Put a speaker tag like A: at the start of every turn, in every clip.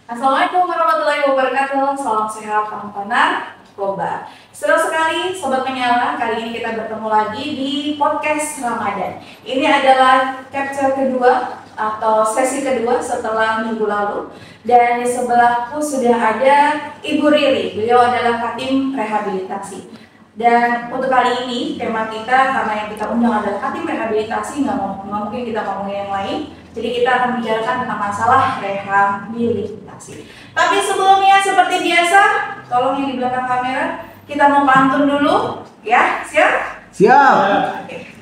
A: Assalamualaikum warahmatullahi wabarakatuh. Salam sehat tanpa narkoba. Seru sekali Sobat Menyala, kali ini kita bertemu lagi di podcast Ramadan. Ini adalah capture kedua atau sesi kedua setelah minggu lalu. Dan di sebelahku sudah ada Ibu Riri, beliau adalah Katim Rehabilitasi. Dan untuk kali ini tema kita, karena yang kita undang adalah Katim Rehabilitasi, nggak mungkin kita ngomongin yang lain. Jadi kita akan bicarakan tentang masalah rehabilitasi. Tapi sebelumnya seperti biasa, tolong yang di belakang kamera, kita mau pantun dulu, ya, siap?
B: Siap.
A: Oke.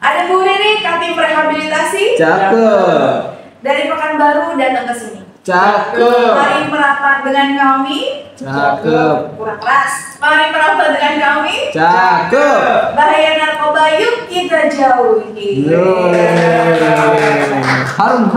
A: Ada Bu Riri, Katim Rehabilitasi.
B: Cakep.
A: Dari Pekanbaru datang ke sini.
B: Cakep.
A: Mari merapat dengan kami.
B: Cakep.
A: Kurang keras. Mari merapat dengan kami.
B: Cakep.
A: Bahaya narkoba yuk kita jauhi.
B: Harum.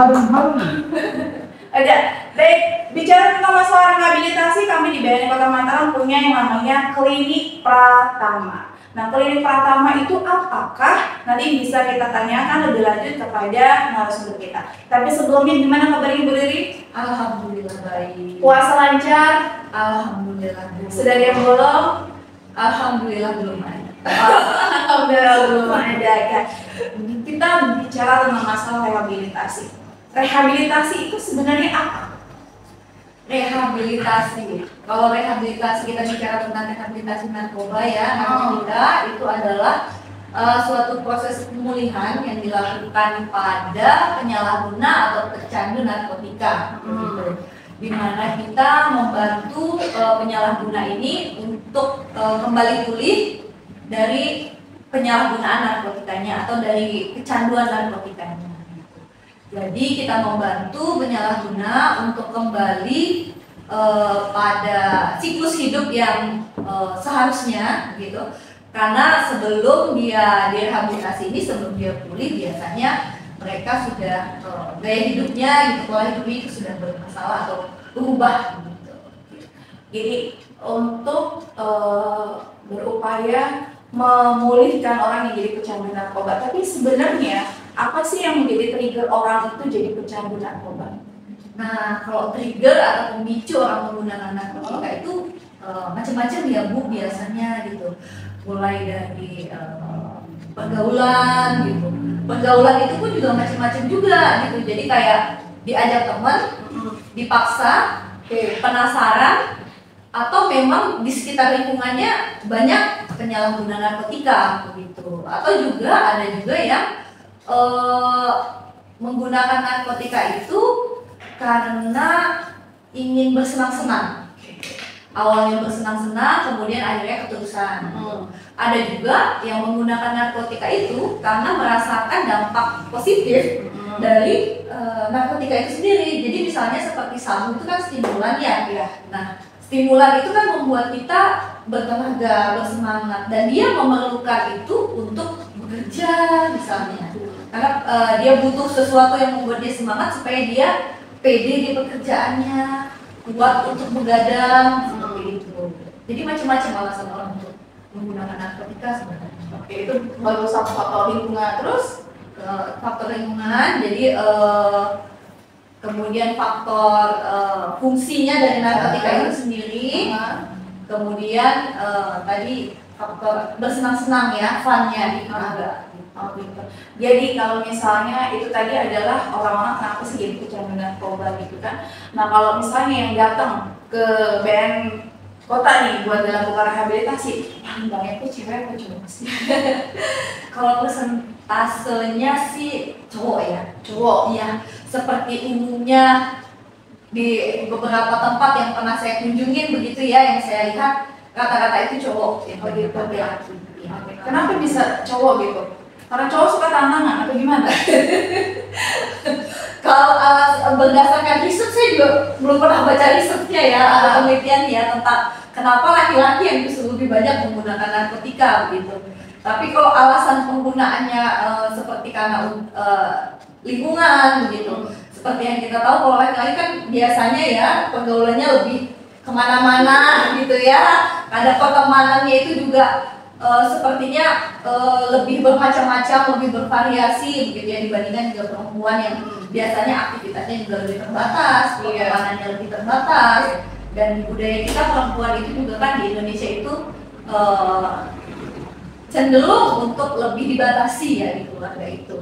A: Ada. Baik, bicara tentang masalah rehabilitasi, kami di BNI Kota Mataram punya yang namanya Klinik Pratama. Nah, Klinik Pratama itu apakah? Nanti bisa kita tanyakan lebih lanjut kepada narasumber kita. Tapi sebelumnya gimana kabar Ibu Riri?
C: Alhamdulillah baik.
A: Puasa lancar?
C: Alhamdulillah belum.
A: Sudah ada yang bolong?
C: Alhamdulillah belum ada.
A: Alhamdulillah belum ada kan. Kita bicara tentang masalah rehabilitasi. Rehabilitasi itu sebenarnya apa?
C: Rehabilitasi. Kalau rehabilitasi kita bicara tentang rehabilitasi narkoba ya, narkotika itu adalah suatu proses pemulihan yang dilakukan pada penyalahguna atau pecandu narkotika. Di mana kita membantu penyalahguna ini untuk kembali pulih dari penyalahgunaan narkotikanya atau dari kecanduan narkotikanya. Jadi kita membantu penyalahguna untuk kembali pada siklus hidup yang seharusnya gitu. Karena sebelum dia direhabilitasi ini, sebelum dia pulih, biasanya mereka sudah gaya hidupnya gitu, pola hidup itu sudah bermasalah atau berubah gitu.
A: Jadi untuk berupaya memulihkan orang yang jadi pecandu narkoba. Tapi sebenarnya apa sih yang menjadi trigger orang itu jadi pecandu narkoba?
C: Nah, kalau trigger atau pemicu orang menggunakan narkotika itu macam-macam ya Bu biasanya gitu. Mulai dari pergaulan gitu. Pergaulan itu pun juga macam-macam juga gitu. Jadi kayak diajak teman, dipaksa, penasaran, atau memang di sekitar lingkungannya banyak penyalahguna narkotika begitu. Atau juga ada juga yang menggunakan narkotika itu karena ingin bersenang-senang. Awalnya bersenang-senang, kemudian akhirnya keterusan. Ada juga yang menggunakan narkotika itu karena merasakan dampak positif dari narkotika itu sendiri. Jadi misalnya seperti sabu itu kan stimulan ya. Nah, stimulan itu kan membuat kita bertenaga, bersemangat, dan dia memerlukan itu untuk bekerja misalnya. Karena dia butuh sesuatu yang membuat dia semangat supaya dia pede di pekerjaannya, kuat untuk begadang, seperti itu. Jadi macam-macam alasan orang untuk menggunakan narkotika sebenarnya.
A: Oke, itu baru satu faktor lingkungan. Terus
C: faktor lingkungan, jadi kemudian faktor fungsinya dari narkotika itu sendiri, kemudian tadi faktor bersenang-senang ya, fun-nya itu juga.
A: Oh gitu. Jadi kalau misalnya itu tadi adalah orang-orang kenapa sih jadi pecandu narkoba gitu kan. Nah kalau misalnya yang datang ke BN Kota nih buat dilakukan rehabilitasi, paling banyak tuh cewek apa cowok sih?
C: Kalau persentasenya sih cowok ya.
A: Cowok?
C: Iya, seperti umumnya di beberapa tempat yang pernah saya kunjungin begitu ya, yang saya lihat rata-rata itu cowok yang
A: gitu
C: ya.
A: Kenapa bisa cowok gitu? Karena cowok suka tantangan atau gimana?
C: Kalau berdasarkan riset, saya juga belum pernah baca risetnya ya atau penelitian ya tentang kenapa laki-laki yang justru lebih banyak menggunakan narkotika begitu. Tapi kalau alasan penggunaannya seperti karena lingkungan begitu, seperti yang kita tahu kalau laki-laki kan biasanya ya pergaulannya lebih kemana-mana gitu ya. Ada pertemanannya itu juga sepertinya lebih bermacam-macam, lebih bervariasi begitu ya dibandingkan juga perempuan yang biasanya aktivitasnya juga lebih terbatas, pengemanannya lebih terbatas, dan di budaya kita perempuan itu juga kan di Indonesia itu cenderung untuk lebih dibatasi ya di keluarga itu.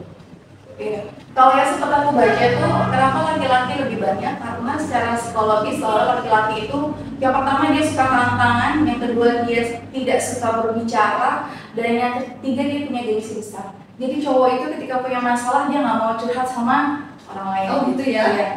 A: Iya. Kalau yang sempat aku baca tuh, kenapa laki-laki lebih banyak? Karena secara psikologis soal laki-laki itu, yang pertama dia suka tantangan, yang kedua dia tidak suka berbicara, dan yang ketiga dia punya gengsi besar. Jadi cowok itu ketika punya masalah dia nggak mau curhat sama orang lain.
C: Oh gitu ya?
A: Iya.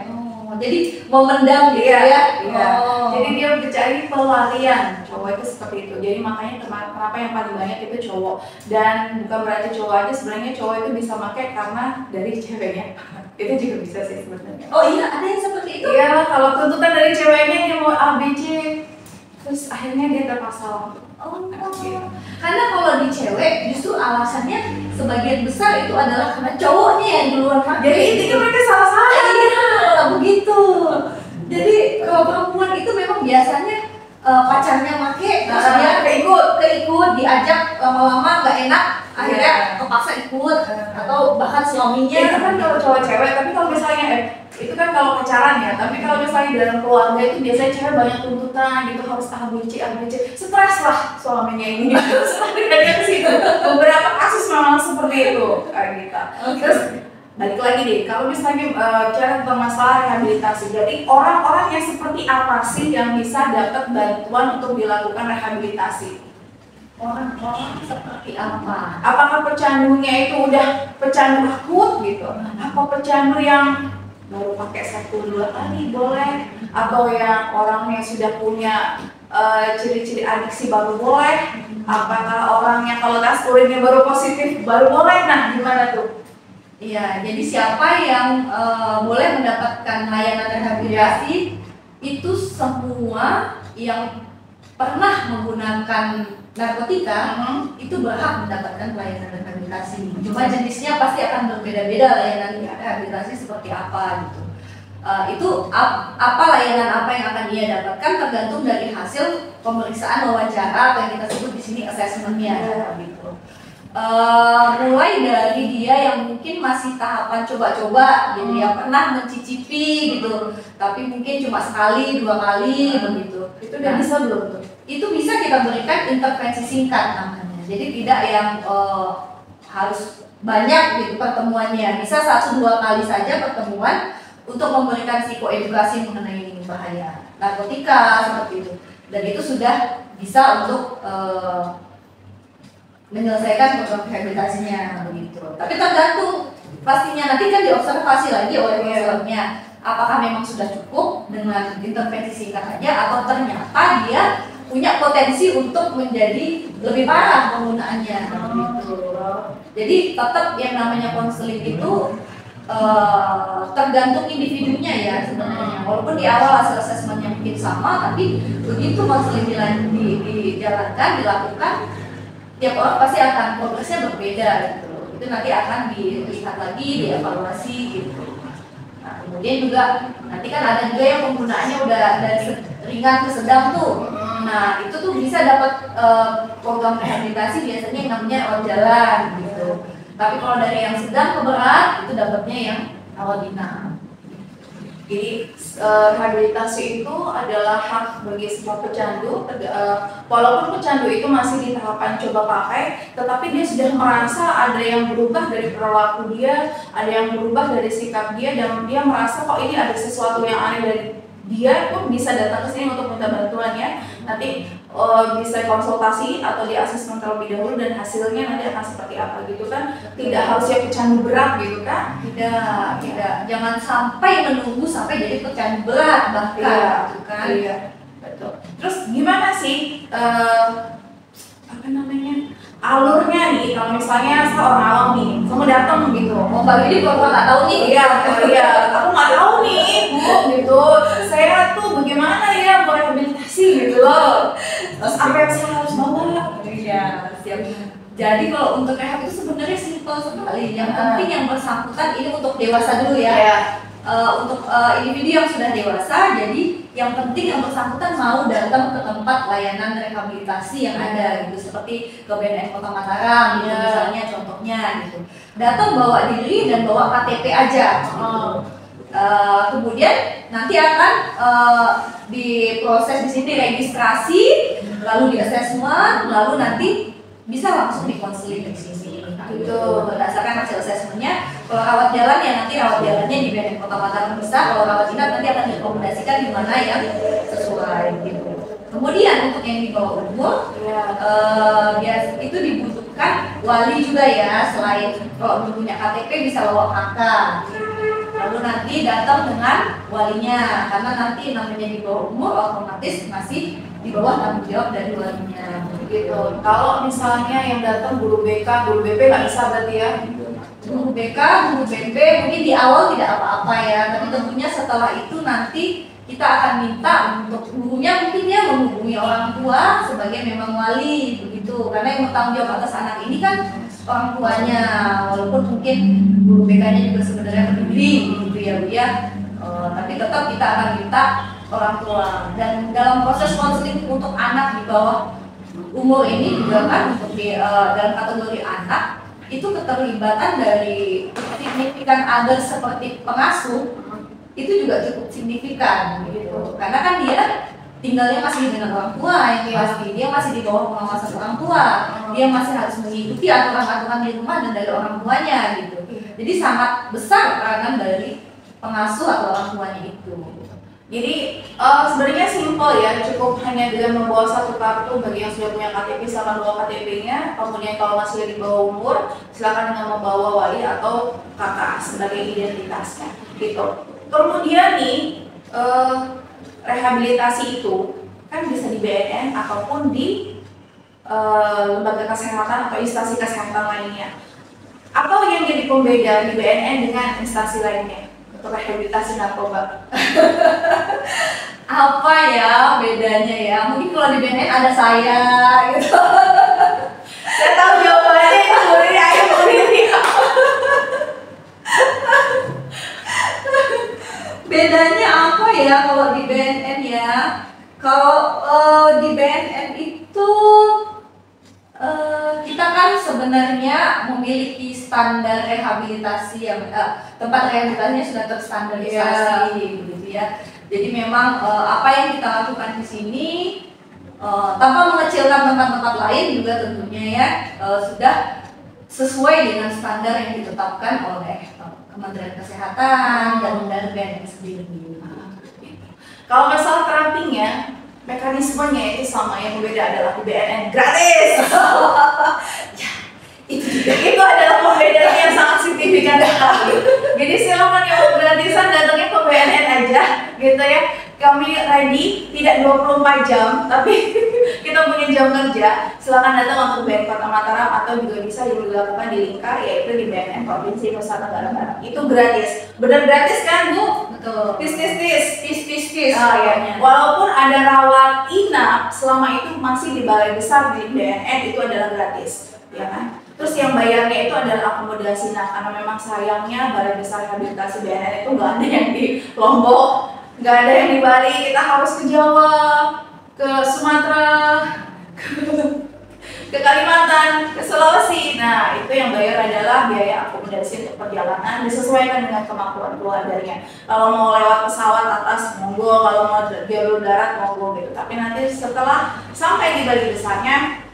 C: Jadi memendam gitu ya?
A: Iya. Jadi dia mencari pelarian. Cowok itu seperti itu. Jadi makanya kenapa yang paling banyak itu cowok. Dan bukan berarti cowok aja, sebenarnya cowok itu bisa pakai karena dari ceweknya. Itu juga bisa sih sebenarnya.
C: Oh iya, ada yang seperti itu?
A: Iya, kalau tuntutan dari ceweknya dia mau A, B, C, terus akhirnya dia terpaksa.
C: Karena kalau di cewek justru alasannya sebagian besar itu adalah karena cowoknya yang duluan pakai.
A: Jadi intinya mereka salah-salah.
C: Iya, begitu. Jadi kalau perempuan itu memang biasanya pacarnya pakai, terus dia keikut, diajak lama-lama nggak enak, akhirnya kepaksa ikut, atau bahkan suaminya.
A: Itu kan kalau cowok cewek, tapi kalau misalnya itu kan kalau pacaran ya, tapi kalau misalnya dalam keluarga itu biasanya cewek banyak tuntutan gitu, harus A, B, C, stres lah suaminya ini. Terus akhirnya ke situ. Beberapa kasus memang seperti itu, kayak gitu. Terus balik lagi deh, kalau misalnya bicara tentang masalah rehabilitasi, jadi orang-orang yang seperti apa sih yang bisa dapat bantuan untuk dilakukan rehabilitasi?
C: Orang-orang seperti apa?
A: Apakah pecandunya itu udah pecandu akut gitu? Apa pecandu yang baru pakai 1-2 kali boleh? Atau yang orang yang sudah punya ciri-ciri adiksi baru boleh? Apakah orang yang kalau tes urinnya baru positif baru boleh? Nah, gimana tuh?
C: Iya, jadi siapa yang boleh mendapatkan layanan rehabilitasi itu semua yang pernah menggunakan narkotika itu berhak mendapatkan layanan rehabilitasi. Cuma jenisnya pasti akan berbeda-beda layanan rehabilitasi seperti apa gitu. Apa layanan apa yang akan dia dapatkan tergantung dari hasil pemeriksaan wawancara atau yang kita sebut di sini assessment-nya gitu. Mulai dari dia yang mungkin masih tahapan coba-coba, jadi yang pernah mencicipi gitu, tapi mungkin cuma sekali, 2 kali begitu.
A: Itu udah bisa belum tuh?
C: Itu bisa kita berikan intervensi singkat namanya. Jadi tidak yang harus banyak gitu pertemuannya. Bisa 1-2 kali saja pertemuan untuk memberikan psikoedukasi mengenai bahaya narkotika seperti itu. Dan itu sudah bisa untuk menyelesaikan program rehabilitasinya begitu. Tapi tergantung pastinya nanti kan diobservasi lagi oleh konselornya. Apakah memang sudah cukup dengan intervensi singkat aja atau ternyata dia punya potensi untuk menjadi lebih parah penggunaannya gitu. Jadi tetap yang namanya konseling itu tergantung individunya ya sebenarnya. Walaupun di awal hasil asesmennya mungkin sama, tapi begitu konseling dijalankan, dilakukan, tiap orang pasti akan progresnya berbeda gitu. Itu nanti akan dilihat lagi, dievaluasi gitu. Nah, kemudian juga nanti kan ada juga yang penggunaannya udah dari ringan ke sedang tuh. Nah, itu tuh bisa dapat program rehabilitasi biasanya yang namanya rawat jalan gitu. Tapi kalau dari yang sedang ke berat itu dapatnya yang rawat inap.
A: Jadi rehabilitasi itu adalah hak bagi semua pecandu, walaupun pecandu itu masih di tahapan coba pakai, tetapi dia sudah merasa ada yang berubah dari perilaku dia, ada yang berubah dari sikap dia, dan dia merasa kok ini ada sesuatu yang aneh dari dia, pun bisa datang ke sini untuk minta bantuan ya. Nanti bisa konsultasi atau di asesmen terlebih dahulu dan hasilnya nanti akan seperti apa gitu kan. Tidak harus ya pecandu berat gitu kan.
C: Tidak. Jangan sampai menunggu sampai jadi pecandu berat bahkan gitu kan.
A: Iya, betul. Terus gimana sih apa namanya? Alurnya nih, kalau misalnya seorang awam nih, kamu datang gitu,
C: Oh, Mbak Widi kalau nggak tahu nih,
A: iya, aku nggak tahu nih, Bu, gitu. Saya tuh bagaimana ya mau rehabilitasi gitu loh. Terus apa yang saya harus bawa?
C: Iya, siap. Jadi kalau untuk rehab itu sebenarnya simpel sekali. Yang penting yang bersangkutan ini untuk dewasa dulu ya.
A: Iya.
C: untuk individu yang sudah dewasa. Jadi yang penting yang bersangkutan mau datang ke tempat layanan rehabilitasi yang ada gitu, seperti ke BNN Kota Mataram gitu, misalnya contohnya gitu. Datang bawa diri dan bawa KTP aja. Kemudian nanti akan diproses di sini registrasi, lalu di assessment, lalu nanti bisa langsung dikonseling di sini. Itu berdasarkan hasil assessmentnya. Kalau rawat jalan ya nanti rawat jalannya di BNN Kota Mataram bisa. Kalau rawat inap nanti akan direkomendasikan di mana yang sesuai gitu. Kemudian untuk yang di bawah umur, itu dibutuhkan wali juga ya. Selain kalau belum punya KTP bisa bawa kakak. Lalu nanti datang dengan walinya, karena nanti namanya di bawah umur otomatis masih di bawah tanggung jawab dari walinya.
A: Gitu. Kalau misalnya yang datang guru BK, guru BP nggak bisa berarti ya?
C: Guru BK, guru BP mungkin di awal tidak apa-apa ya, tapi tentunya setelah itu nanti kita akan minta untuk gurunya mungkin dia menghubungi orang tua sebagai memang wali begitu, karena yang bertanggung jawab atas anak ini kan orang tuanya, walaupun mungkin guru BK-nya juga sebenarnya peduli gitu ya Bu ya, tapi tetap kita akan minta orang tua. Dan dalam proses konseling untuk anak di bawah umur ini juga kan untuk dalam kategori anak itu keterlibatan dari signifikan other seperti pengasuh itu juga cukup signifikan gitu, karena kan dia tinggalnya masih dengan orang tua yang pasti, dia masih di bawah pengawasan orang tua, dia masih harus mengikuti aturan-aturan di rumah dan dari orang tuanya gitu. Jadi sangat besar peranan dari pengasuh atau orang tuanya itu.
A: Jadi sebenarnya simpel ya, cukup hanya dengan membawa satu kartu bagi yang sudah punya KTP, silakan bawa KTP-nya. Kemudian kalau masih di bawah umur, silakan dengan membawa wali atau kakak sebagai identitasnya. Gitu. Kemudian nih rehabilitasi itu kan bisa di BNN ataupun di lembaga kesehatan atau instansi kesehatan lainnya. Apa yang jadi pembeda di BNN dengan instansi lainnya untuk rehabilitasi narkoba?
C: Apa ya bedanya ya? Mungkin kalau di BNN ada saya gitu.
A: Saya tahu jawabannya itu dari ayam ini.
C: Bedanya apa ya kalau di BNN ya? Kalau di BNN itu kita kan sebenarnya memiliki standar rehabilitasi yang tempat rehabilitasinya sudah terstandarisasi gitu ya. Jadi memang apa yang kita lakukan di sini tanpa mengecilkan tempat-tempat lain juga tentunya ya sudah sesuai dengan standar yang ditetapkan oleh Kementerian Kesehatan dan dari BNN sendiri.
A: Kalau masalah terapinya, mekanismenya itu sama, yang berbeda adalah di BNN gratis. Ya, itu adalah pembedaan yang sangat signifikan sekali. Jadi silakan yang mau gratisan datangnya ke BNN aja, gitu ya. Kami ready, tidak 24 jam, tapi kita punya jam kerja. Silakan datang untuk BNN Kota Mataram atau juga bisa dilakukan di Lingkar, yaitu di BNN Provinsi Nusa Tenggara Barat. Itu gratis, benar gratis kan Bu?
C: Betul.
A: Tis.
C: Ya.
A: Walaupun ada rawat inap, selama itu masih di balai besar di BNN itu adalah gratis, ya kan? Terus yang bayarnya itu adalah akomodasi. Nah, karena memang sayangnya balai besar rehabilitasi BNN itu nggak ada yang di Lombok, nggak ada yang di Bali, kita harus ke Jawa, ke Sumatera, ke Kalimantan, ke Sulawesi. Nah, itu yang bayar adalah biaya akomodasi untuk perjalanan, disesuaikan dengan kemampuan keluarganya. Kalau mau lewat pesawat atas, monggo. Kalau mau jalur darat, monggo gitu. Tapi nanti setelah sampai di Bali besarnya,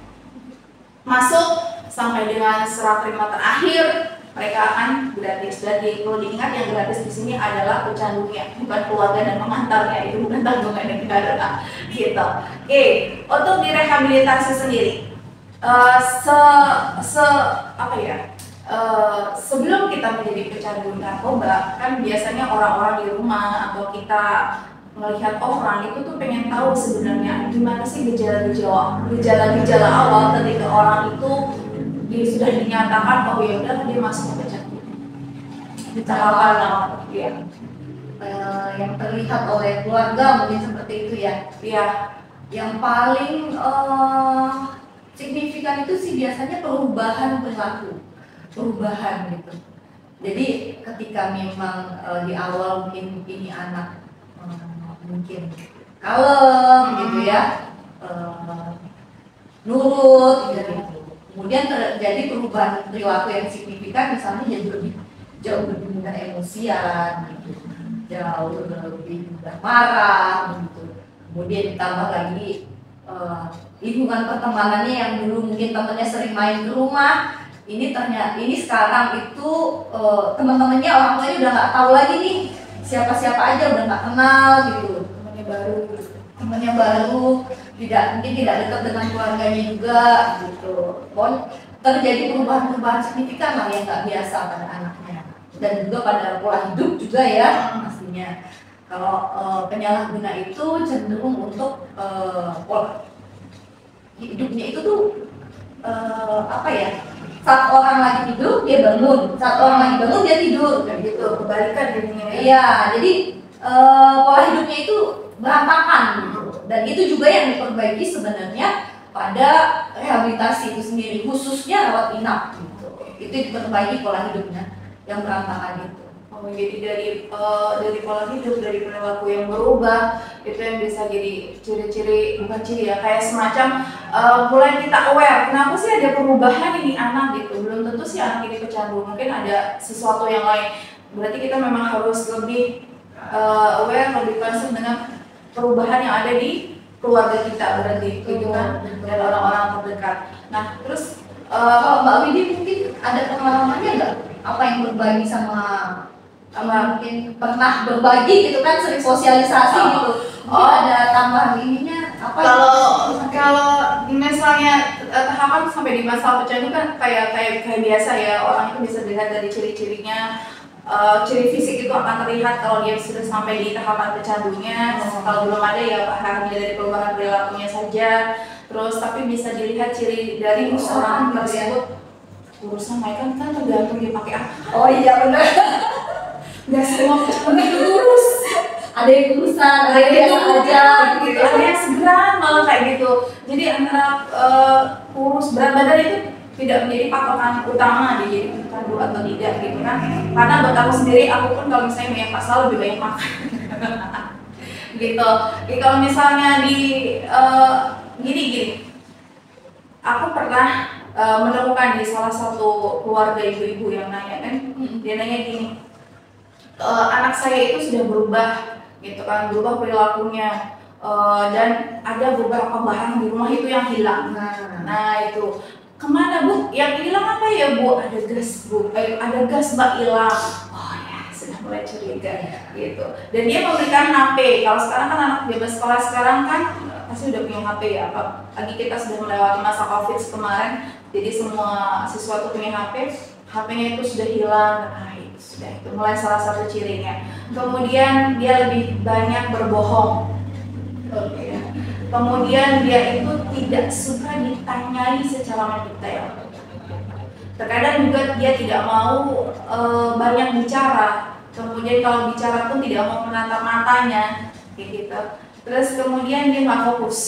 A: masuk sampai dengan serah terima terakhir, mereka akan gratis. Dan perlu diingat yang gratis di sini adalah pecandunya, bukan keluarga dan pengantarnya, itu bukan tanggungan negara. Gitu. Oke, untuk direhabilitasi sendiri. Sebelum kita menjadi pecandu narkoba, kan biasanya orang-orang di rumah atau kita melihat orang itu tuh pengen tahu sebenarnya gimana sih gejala-gejala awal ketika orang itu sudah dinyatakan oh ya udah dia masuk pecandu. Gejala awal ya.
C: Yang terlihat oleh keluarga mungkin seperti itu ya.
A: Iya.
C: Yang paling signifikan itu sih biasanya perubahan perilaku, perubahan gitu. Jadi ketika memang di awal mungkin ini anak mungkin kalem gitu ya, nurut gitu. Kemudian terjadi perubahan perilaku yang signifikan, misalnya jadi jauh lebih mudah emosian, gitu. Jauh lebih mudah marah, gitu. Kemudian ditambah lagi lingkungan pertemanannya yang dulu mungkin temennya sering main ke rumah, ini sekarang itu teman-temannya orang tuanya udah nggak tahu lagi nih siapa-siapa aja, udah nggak kenal gitu, temannya baru mungkin tidak dekat dengan keluarganya juga gitu. Terjadi perubahan-perubahan signifikan lah yang nggak biasa pada anaknya, dan juga pada pola hidup juga ya pastinya. Kalau penyalahguna itu cenderung untuk pola hidupnya itu tuh apa ya? Saat orang lagi tidur dia bangun, saat orang lagi bangun dia tidur, kayak gitu. Kebalikan jadinya. Iya, jadi pola hidupnya itu berantakan gitu. Dan itu juga yang diperbaiki sebenarnya pada rehabilitasi itu sendiri, khususnya rawat inap gitu. Itu diperbaiki pola hidupnya yang berantakan itu.
A: Oh, jadi dari pola hidup, dari perilaku yang berubah, itu yang bisa jadi ciri-ciri, bukan ciri ya, kayak semacam mulai kita aware, kenapa sih ada perubahan ini anak gitu. Belum tentu sih anak ini pecandu, mungkin ada sesuatu yang lain. Berarti kita memang harus lebih aware, lebih concern dengan perubahan yang ada di keluarga kita, berarti gitu kan, dan orang-orang terdekat. Nah, terus
C: kalau Mbak Widi mungkin ada pengalamannya nggak? Apa yang berbagi sama mungkin pernah berbagi gitu kan, sering sosialisasi gitu. Ada tambahan ininya apa?
A: Kalau misalnya tahapan sampai di masa pecandu kan kayak biasa ya, orang itu bisa dilihat dari ciri-cirinya. Ciri fisik itu akan terlihat kalau dia sudah sampai di tahapan pecandunya. Kalau belum ada ya hanya dari perubahan perilakunya saja. Terus tapi bisa dilihat ciri dari orang tersebut. Urusan mereka kan tergantung dia pakai apa.
C: Oh iya benar.
A: Nggak semua pecandu itu lurus.
C: Ada yang urusan, ada yang biasa aja gitu.
A: Ada yang segeran malah kayak gitu. Jadi antara kurus berat badan itu tidak menjadi patokan utama dia jadi pecandu atau tidak gitu kan. Karena buat aku sendiri, aku pun kalau misalnya banyak pasal lebih banyak makan. Gitu. Jadi kalau misalnya gini, aku pernah menemukan di salah satu keluarga ibu-ibu yang nanya kan, dia nanya gini, anak saya itu sudah berubah gitu kan, berubah perilakunya, dan ada beberapa barang di rumah itu yang hilang. Nah itu kemana Bu? Yang hilang apa ya Bu? Ada gas Bu, ada gas Mbak hilang. Oh ya, sudah mulai curiga gitu. Dan dia memberikan HP. Kalau sekarang kan anak bebas sekolah sekarang kan pasti udah punya HP ya. Apalagi kita sudah melewati masa COVID kemarin, jadi semua siswa tuh punya HP. HP-nya itu sudah hilang. Nah itu sudah, itu mulai salah satu cirinya. Kemudian dia lebih banyak berbohong. Oke. Kemudian dia itu tidak suka ditanyai secara mendetail. Terkadang juga dia tidak mau banyak bicara. Kemudian kalau bicara pun tidak mau menatap matanya, kayak gitu. Terus kemudian dia nggak fokus.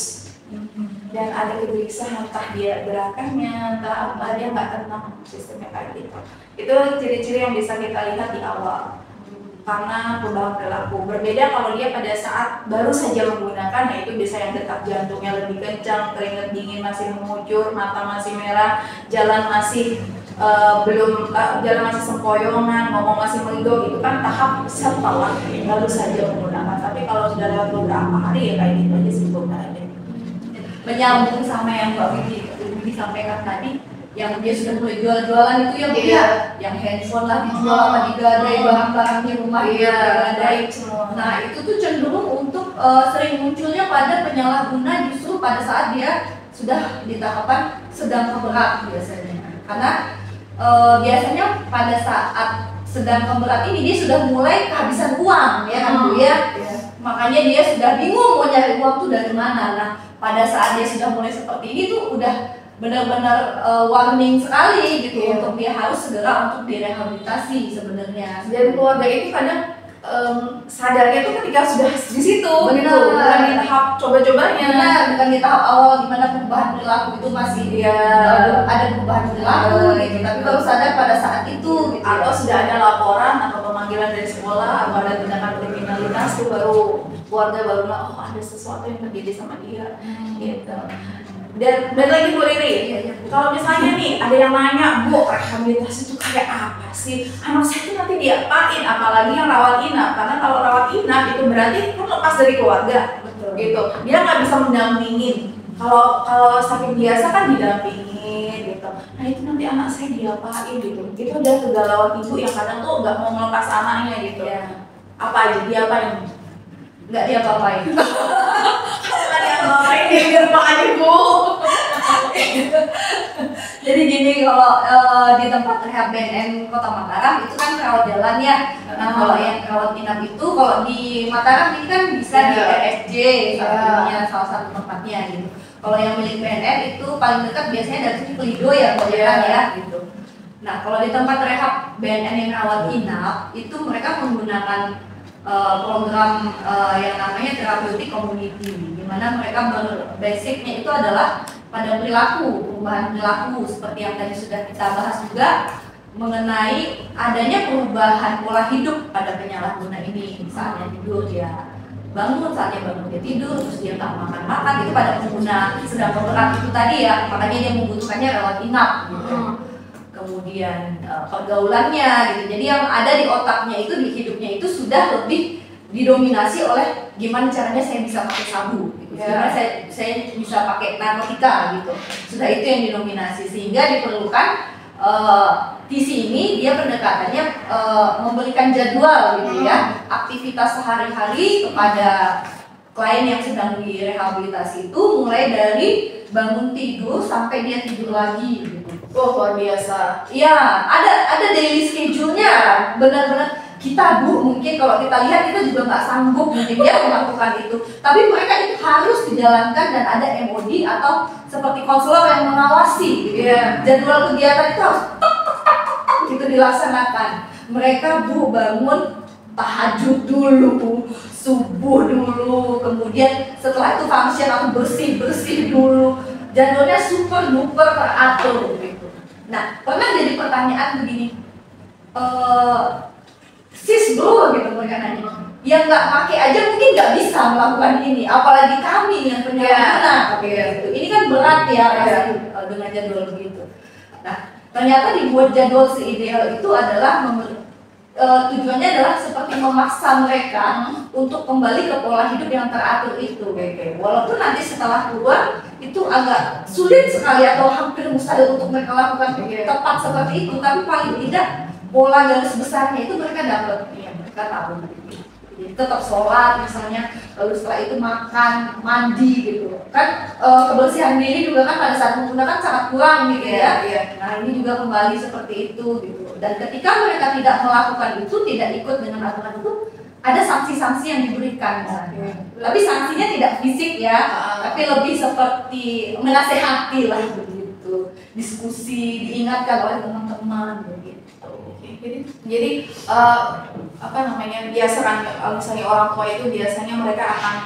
A: Dan ada kegelisahan, entah dia gerakannya, entah apa, dia nggak tenang, sistemnya kayak gitu. Itu ciri-ciri yang bisa kita lihat di awal. Karena perubahan perilaku berbeda kalau dia pada saat baru saja menggunakan, ya itu bisa yang detak jantungnya lebih kencang, keringat dingin masih mengucur, mata masih merah, jalan masih jalan masih sempoyongan, ngomong masih mengigau, itu kan tahap setelah baru saja menggunakan. Tapi kalau sudah lewat beberapa hari ya kayak gitu aja sih sebenarnya.
C: Menyambung sama yang Mbak Widi sampaikan tadi, yang dia sudah mulai jual-jualan itu ya Bu ya, yang handphone lah dijual sama digadai, barang-barang di rumah digadai semua. Nah itu tuh cenderung untuk sering munculnya pada penyalahguna justru pada saat dia sudah di tahapan sedang keberat biasanya. Karena biasanya pada saat sedang keberat ini dia sudah mulai kehabisan uang ya kan Bu ya. Makanya dia sudah bingung mau nyari uang tuh dari mana. Nah pada saat dia sudah mulai seperti ini tuh udah benar-benar warning sekali gitu untuk dia harus segera untuk direhabilitasi sebenarnya.
A: Dan keluarga itu kadang sadarnya tuh ketika sudah di situ,
C: Benar.
A: gitu, bukan di tahap coba-cobanya.
C: Benar, bukan di tahap awal gimana perubahan perilaku itu masih ada perubahan perilaku gitu, tapi baru sadar pada saat itu gitu.
A: Atau sudah ada laporan atau pemanggilan dari sekolah atau ada tindakan kriminalitas tuh baru keluarga baru bilang, oh ada sesuatu yang terjadi sama dia, gitu. Dan lagi Bu Riri, kalau misalnya nih ada yang nanya, Bu, rehabilitasi itu kayak apa sih? Anak saya itu nanti diapain? Apalagi yang rawat inap, karena kalau rawat inap itu berarti kan lepas dari keluarga, gitu. Dia nggak bisa mendampingin. Kalau sakit biasa kan didampingin, gitu. Nah itu nanti anak saya diapain gitu? Itu udah kegalauan ibu yang kadang tuh nggak mau melepas anaknya gitu. Apa aja diapain?
C: Nggak diapa-apain.
A: Nggak diapa-apain di rumah aja Bu.
C: Jadi gini, kalau di tempat rehab BNN Kota Mataram itu kan rawat jalan ya. Nah kalau yang rawat inap itu kalau di Mataram ini kan bisa di RSJ salah satu tempatnya gitu. Kalau yang milik BNN itu paling dekat biasanya dari Cipelido ya, ya gitu. Nah kalau di tempat rehab BNN yang rawat inap itu mereka menggunakan program yang namanya therapeutic community, di mana mereka basicnya itu adalah pada perilaku, perubahan perilaku seperti yang tadi sudah kita bahas juga mengenai adanya perubahan pola hidup pada penyalahguna ini. Saatnya tidur dia bangun, saatnya bangun dia tidur, terus dia nggak makan itu pada pengguna sedang berat itu tadi ya, makanya dia membutuhkannya rawat inap gitu. Kemudian pergaulannya gitu, jadi yang ada di otaknya itu, di hidupnya itu sudah lebih didominasi oleh gimana caranya saya bisa pakai sabu gitu. Gimana saya bisa pakai narkotika gitu, sudah itu yang didominasi, sehingga diperlukan di sini dia pendekatannya memberikan jadwal gitu ya, aktivitas sehari-hari kepada klien yang sedang direhabilitasi itu, mulai dari bangun tidur sampai dia tidur lagi gitu.
A: Oh luar biasa.
C: Iya, ada daily schedule-nya, benar-benar kita Bu, mungkin kalau kita lihat kita juga nggak sanggup mungkin ya melakukan itu, tapi mereka itu harus dijalankan dan ada MOD atau seperti konselor yang mengawasi gitu. Jadwal kegiatan itu harus gitu dilaksanakan. Mereka Bu bangun tahajud dulu, subuh dulu, kemudian setelah itu function atau bersih dulu, jadwalnya super duper teratur gitu. Nah pernah jadi pertanyaan begini, sis bro gitu mereka nanya, yang nggak pakai aja mungkin nggak bisa melakukan ini, apalagi kami yang penyalahguna gitu. Ini kan berat ya rasanya dengan jadwal begitu. Nah ternyata dibuat jadwal seideal itu adalah tujuannya adalah seperti memaksa mereka untuk kembali ke pola hidup yang teratur itu. Walaupun nanti setelah keluar itu agak sulit sekali atau hampir mustahil untuk mereka lakukan tepat seperti itu, tapi paling tidak pola garis besarnya itu mereka dapat, ya mereka tahu. Jadi tetap sholat misalnya, lalu setelah itu makan, mandi gitu. Kan kebersihan diri juga kan pada saat menggunakan sangat kurang gitu ya. Nah ini juga kembali seperti itu gitu. Dan ketika mereka tidak melakukan itu, tidak ikut dengan aturan itu, ada sanksi-sanksi yang diberikan. Tapi sanksinya tidak fisik ya, tapi lebih seperti menasehati lah begitu. Diskusi, diingatkan oleh teman-teman begitu.
A: Jadi biasanya misalnya orang tua itu biasanya mereka akan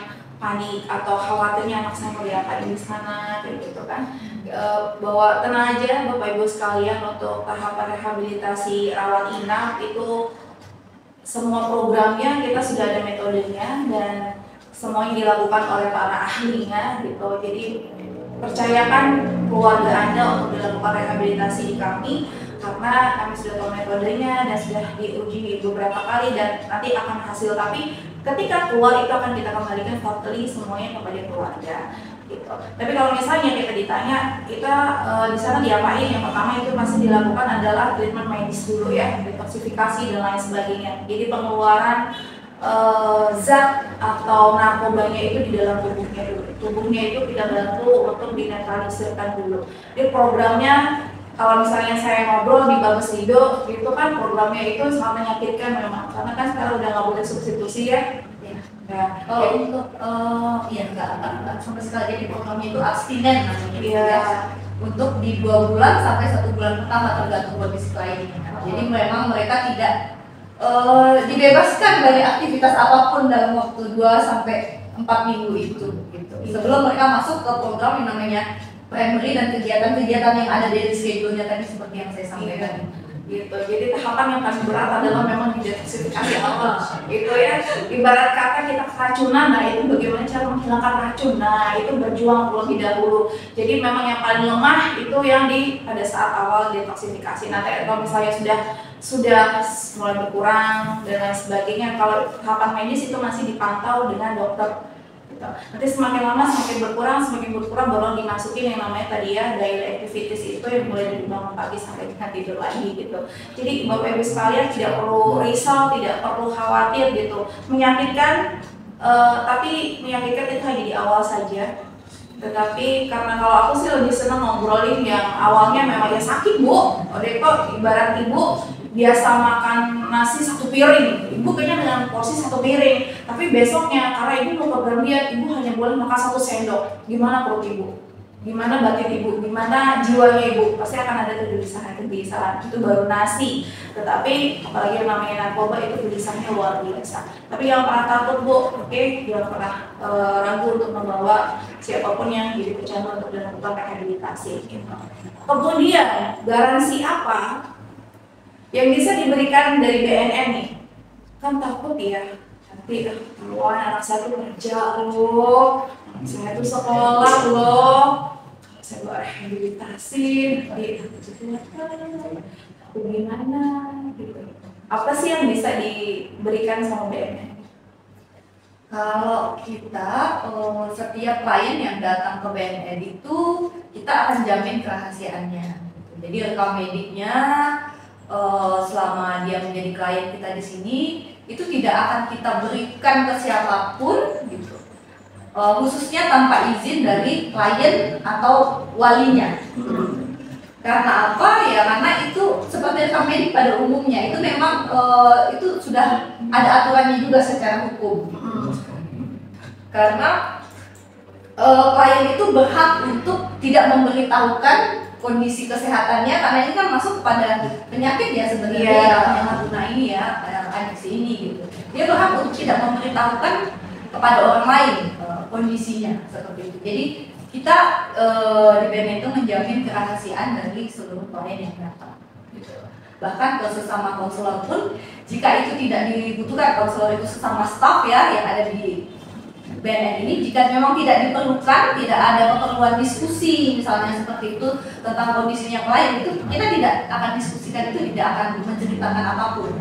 A: panik atau khawatirnya anak saya mau diapain di sana kayak gitu kan. Bahwa tenang aja Bapak Ibu sekalian, untuk tahapan rehabilitasi rawat inap itu semua programnya kita sudah ada metodenya dan semuanya dilakukan oleh para ahlinya gitu. Jadi percayakan keluarga Anda untuk dilakukan rehabilitasi di kami, karena kami sudah tahu metodenya dan sudah diuji beberapa kali dan nanti akan hasil. Tapi ketika keluar itu akan kita kembalikan totally semuanya kepada keluarga gitu. Tapi kalau misalnya kita ditanya kita di sana diapain, yang pertama itu masih dilakukan adalah treatment medis dulu ya, detoksifikasi dan lain sebagainya. Jadi pengeluaran zat atau narkobanya itu di dalam tubuhnya dulu. Tubuhnya itu kita bantu untuk dinetralisirkan dulu. Jadi programnya, kalau misalnya saya ngobrol di Bagus Lido, itu kan programnya itu sangat menyakitkan memang, karena kan sekarang udah nggak boleh substitusi ya. Nah,
C: kalau untuk enggak sampai sekali, jadi programnya itu abstinen namanya.
A: Iya.
C: Untuk di 2 bulan sampai 1 bulan pertama tergantung kondisi kliennya. Jadi memang mereka tidak dibebaskan dari aktivitas apapun dalam waktu 2 sampai 4 minggu itu gitu. Sebelum mereka masuk ke program yang namanya primary dan kegiatan-kegiatan yang ada dari schedule-nya tadi seperti yang saya sampaikan.
A: Gitu. Jadi tahapan yang paling berat adalah memang detoksifikasi awal. Itu ya, ibarat kata kita keracunan, nah itu bagaimana cara menghilangkan racun. Nah itu berjuang terlebih dahulu. Jadi memang yang paling lemah itu yang pada saat awal detoksifikasi. Nanti kalau misalnya sudah mulai berkurang dan lain sebagainya, kalau tahapan medis itu masih dipantau dengan dokter. Gitu. Nanti semakin lama semakin berkurang baru dimasukin yang namanya tadi ya daily activities itu yang mulai dari bangun pagi sampai kita tidur lagi gitu. Jadi Bapak Ibu sekalian tidak perlu risau, tidak perlu khawatir gitu. Menyakitkan, tapi menyakitkan itu hanya di awal saja. Tetapi karena kalau aku sih lebih senang ngobrolin yang awalnya memang ya sakit Bu. Kok ibarat ibu biasa makan nasi 1 piring, ibu kayaknya dengan porsi 1 piring, tapi besoknya karena ibu mau program diet, ibu hanya boleh makan 1 sendok. Gimana perut ibu? Gimana batin ibu? Gimana jiwanya ibu? Pasti akan ada kegelisahan. Itu baru nasi. Tetapi apalagi yang namanya narkoba itu gelisahnya luar biasa. Tapi jangan pernah takut Bu, oke? Jangan pernah ragu untuk membawa siapapun yang jadi pecandu untuk dilakukan rehabilitasi. Gitu. Kemudian garansi apa yang bisa diberikan dari BNN nih? Kan takut ya, nanti kalau anak saya tuh kerja loh, saya tuh sekolah loh, saya buat rehabilitasi, nanti aku gimana gitu. Apa sih yang bisa diberikan sama BNN?
C: Kalau kita setiap klien yang datang ke BNN itu kita akan jamin kerahasiaannya. Jadi rekam mediknya selama dia menjadi klien kita di sini itu tidak akan kita berikan ke siapapun gitu, khususnya tanpa izin dari klien atau walinya. Karena apa ya? Karena itu seperti rekam medik pada umumnya itu memang itu sudah ada aturannya juga secara hukum. Karena klien itu berhak untuk tidak memberitahukan kondisi kesehatannya, karena ini kan masuk kepada penyakit ya sebenarnya penyalahguna ini ya, adiksi ini gitu. Dia berhak untuk tidak memberitahukan kepada orang lain kondisinya seperti itu. Jadi kita di BNN itu menjamin kerahasiaan dari seluruh klien yang datang. Gitu. Bahkan ke sesama konselor pun, jika itu tidak dibutuhkan, konselor itu sesama staf ya yang ada di BNN ini, jika memang tidak diperlukan, tidak ada keperluan diskusi misalnya seperti itu tentang kondisinya klien, itu kita tidak akan diskusikan, itu tidak akan menceritakan apapun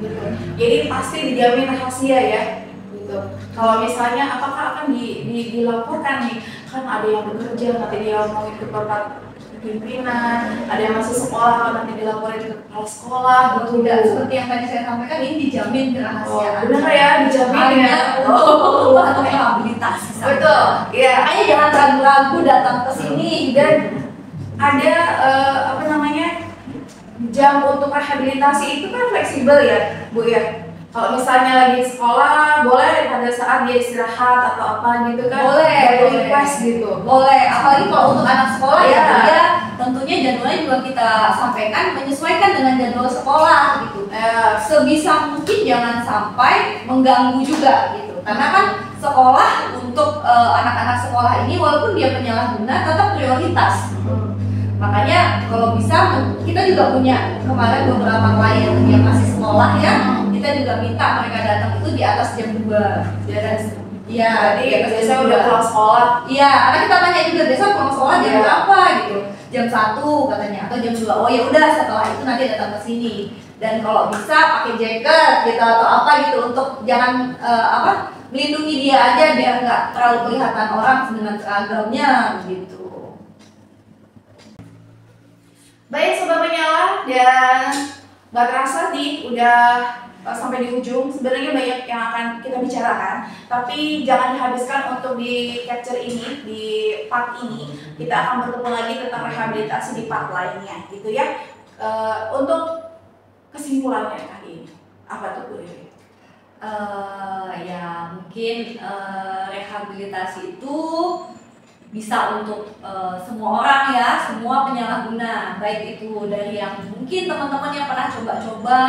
C: gitu.
A: Jadi pasti dijamin rahasia ya gitu. Kalau misalnya apakah akan dilaporkan nih, kan ada yang bekerja, nanti dia mau ikut tempat pimpinan, ada yang masih sekolah, nanti dilaporin ke kepala sekolah,
C: Tidak seperti yang tadi saya sampaikan, ini dijamin kerahasiaan.
A: Benar ya, dijamin ya.
C: Untuk keperluan rehabilitasi.
A: Betul, iya.
C: Makanya jangan ragu-ragu datang ke sini.
A: Dan ada jam untuk rehabilitasi itu kan fleksibel ya Bu ya. Kalau misalnya lagi sekolah boleh pada saat dia istirahat atau apa gitu kan,
C: boleh
A: request gitu.
C: Boleh, apalagi kalau untuk anak sekolah ya dia tentunya jadwalnya juga kita sampaikan menyesuaikan dengan jadwal sekolah gitu. Sebisa mungkin jangan sampai mengganggu juga gitu. Karena kan sekolah untuk anak-anak sekolah ini walaupun dia penyalahguna tetap prioritas. Makanya kalau bisa kita juga punya kemarin beberapa klien yang masih sekolah ya, kita juga minta mereka datang itu di atas jam 2.
A: Di atas.
C: Iya,
A: jadi biasanya udah pulang sekolah.
C: Iya, karena kita tanya juga biasa pulang sekolah jam berapa gitu. Jam 1 katanya atau jam 2. Oh ya udah setelah itu nanti datang ke sini. Dan kalau bisa pakai jaket gitu atau apa gitu untuk jangan melindungi dia aja biar nggak terlalu kelihatan orang dengan seragamnya gitu.
A: Baik Sobat Menyala, dan nggak terasa nih udah sampai di ujung. Sebenarnya banyak yang akan kita bicarakan, tapi jangan dihabiskan untuk di capture ini, di part ini. Kita akan bertemu lagi tentang rehabilitasi di part lainnya gitu ya. Untuk kesimpulannya kali ini, apa tuh Bu Dewi?
C: Ya mungkin rehabilitasi itu bisa untuk semua orang ya, semua penyalahguna, baik itu dari yang mungkin teman-teman yang pernah coba-coba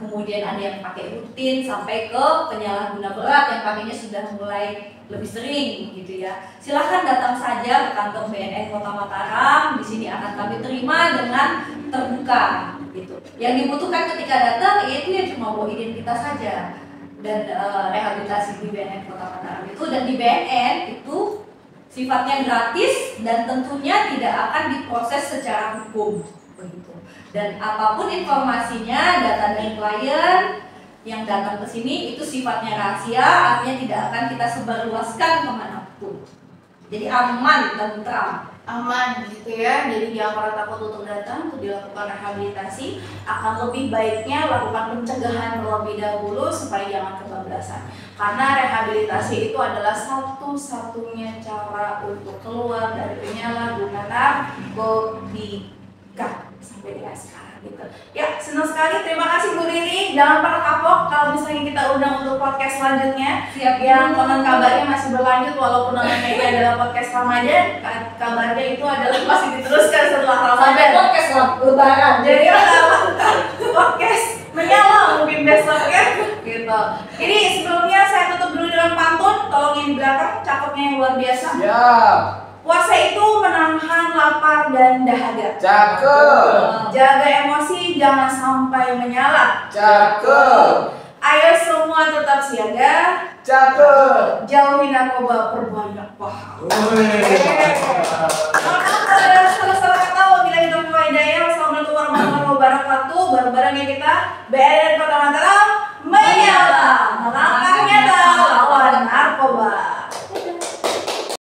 C: kemudian ada yang pakai rutin sampai ke penyalahguna berat yang pakainya sudah mulai lebih sering gitu ya. Silahkan datang saja ke kantor BNN Kota Mataram. Di sini akan kami terima dengan terbuka gitu. Yang dibutuhkan ketika datang yaitu ya cuma bawa identitas saja dan rehabilitasi di BNN Kota Mataram itu, dan di BNN itu sifatnya gratis dan tentunya tidak akan diproses secara hukum begitu. Dan apapun informasinya, data dari klien yang datang ke sini itu sifatnya rahasia, artinya tidak akan kita sebarluaskan kemanapun. Jadi aman dan tentram.
A: Aman gitu ya, jadi jangan pernah takut untuk datang untuk dilakukan rehabilitasi. Akan lebih baiknya lakukan pencegahan terlebih dahulu supaya jangan kebablasan. Karena rehabilitasi itu adalah satu-satunya cara untuk keluar dari penyalahgunaan narkotika sampai dengan sekarang gitu. Ya, senang sekali. Terima kasih Bu Riri. Jangan pernah kapok kalau misalnya kita undang untuk podcast selanjutnya.
C: Siap.
A: Yang konon kabarnya masih berlanjut walaupun namanya ini adalah podcast Ramadan. Kabarnya itu adalah masih diteruskan setelah Ramadan.
C: Podcast Lebaran.
A: Jadi podcast menyala mungkin besok ya gitu. Ini sebelumnya saya tutup dulu dengan pantun. Tolong yang di belakang cakepnya yang luar biasa.
B: Siap.
A: Puasa itu menahan lapar dan dahaga.
B: Cakep.
A: Jaga emosi, jangan sampai menyala.
B: Cakep.
A: Ayo semua tetap siaga.
B: Cakep.
A: Jauhi narkoba, perbanyak pahala. Salah kata wabillahi taufiq wal hidayah. Wassalamualaikum warahmatullahi wabarakatuh. Bareng-bareng ya kita BNN Kota Mataram menyala.